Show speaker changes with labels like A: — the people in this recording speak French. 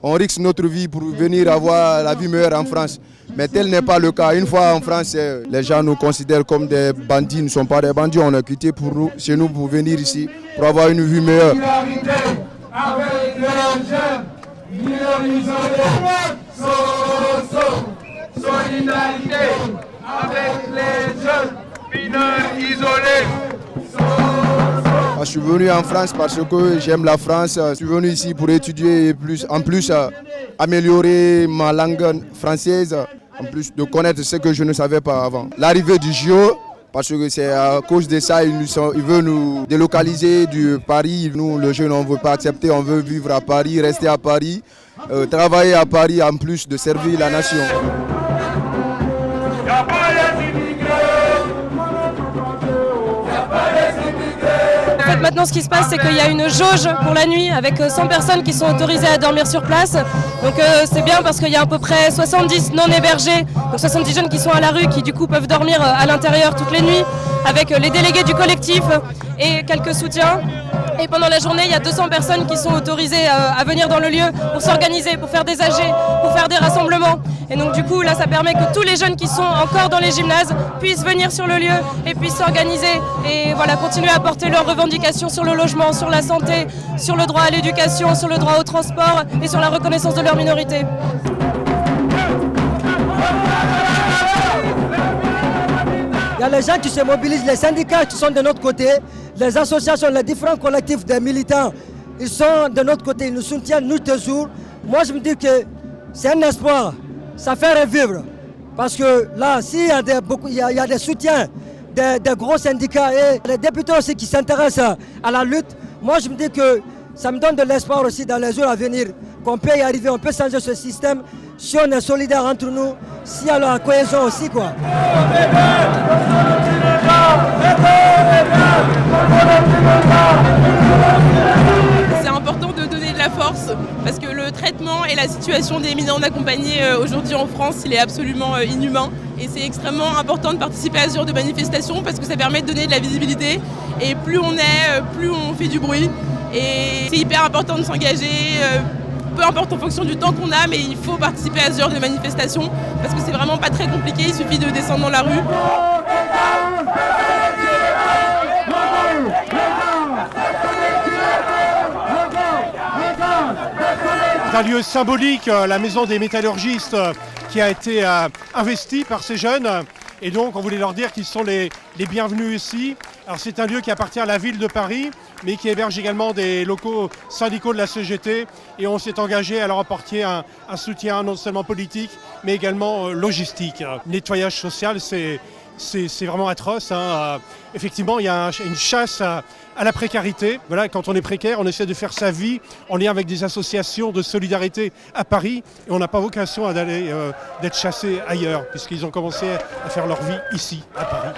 A: on risque notre vie pour venir avoir la vie meilleure en France. Mais tel n'est pas le cas. Une fois en France, les gens nous considèrent comme des bandits. Nous ne sommes pas des bandits, on a quitté chez nous pour venir ici, pour avoir une vie meilleure.
B: Solidarité avec les jeunes, mineurs isolés. Solidarité avec les jeunes, mineurs isolés.
A: Je suis venu en France parce que j'aime la France. Je suis venu ici pour étudier et en plus améliorer ma langue française, en plus de connaître ce que je ne savais pas avant. L'arrivée du JO, parce que c'est à cause de ça, ils veulent nous délocaliser du Paris. Nous, les jeunes, on ne veut pas accepter, on veut vivre à Paris, rester à Paris, travailler à Paris en plus de servir la nation.
C: En fait, maintenant, ce qui se passe, c'est qu'il y a une jauge pour la nuit avec 100 personnes qui sont autorisées à dormir sur place. Donc c'est bien parce qu'il y a à peu près 70 non hébergés, donc 70 jeunes qui sont à la rue, qui du coup peuvent dormir à l'intérieur toutes les nuits avec les délégués du collectif et quelques soutiens. Et pendant la journée, il y a 200 personnes qui sont autorisées à venir dans le lieu pour s'organiser, pour faire des AG, pour faire des rassemblements. Et donc du coup, là, ça permet que tous les jeunes qui sont encore dans les gymnases puissent venir sur le lieu et puissent s'organiser et voilà, continuer à porter leurs revendications sur le logement, sur la santé, sur le droit à l'éducation, sur le droit au transport et sur la reconnaissance de leur minorité.
D: Il y a les gens qui se mobilisent, les syndicats qui sont de notre côté, les associations, les différents collectifs des militants, ils sont de notre côté, ils nous soutiennent nous toujours. Moi je me dis que c'est un espoir, ça fait revivre. Parce que là, s'il y a il y a des soutiens des gros syndicats et les députés aussi qui s'intéressent à la lutte, moi je me dis que ça me donne de l'espoir aussi dans les jours à venir, qu'on peut y arriver, on peut changer ce système si on est solidaire entre nous, s'il y a la cohésion aussi quoi.
E: C'est important de donner de la force parce que le traitement et la situation des mineurs non accompagnés aujourd'hui en France, il est absolument inhumain. Et c'est extrêmement important de participer à ce genre de manifestation parce que ça permet de donner de la visibilité. Et plus on est, plus on fait du bruit. Et c'est hyper important de s'engager, peu importe en fonction du temps qu'on a, mais il faut participer à ce genre de manifestation parce que c'est vraiment pas très compliqué, il suffit de descendre dans la rue.
F: C'est un lieu symbolique, la maison des métallurgistes qui a été investie par ces jeunes. Et donc on voulait leur dire qu'ils sont les bienvenus ici. Alors c'est un lieu qui appartient à la ville de Paris, mais qui héberge également des locaux syndicaux de la CGT. Et on s'est engagé à leur apporter un soutien non seulement politique, mais également logistique. Le nettoyage social, c'est vraiment atroce. Hein. Effectivement, il y a une chasse à la précarité. Voilà, quand on est précaire, on essaie de faire sa vie en lien avec des associations de solidarité à Paris. Et on n'a pas vocation d'être chassé ailleurs, puisqu'ils ont commencé à faire leur vie ici, à Paris.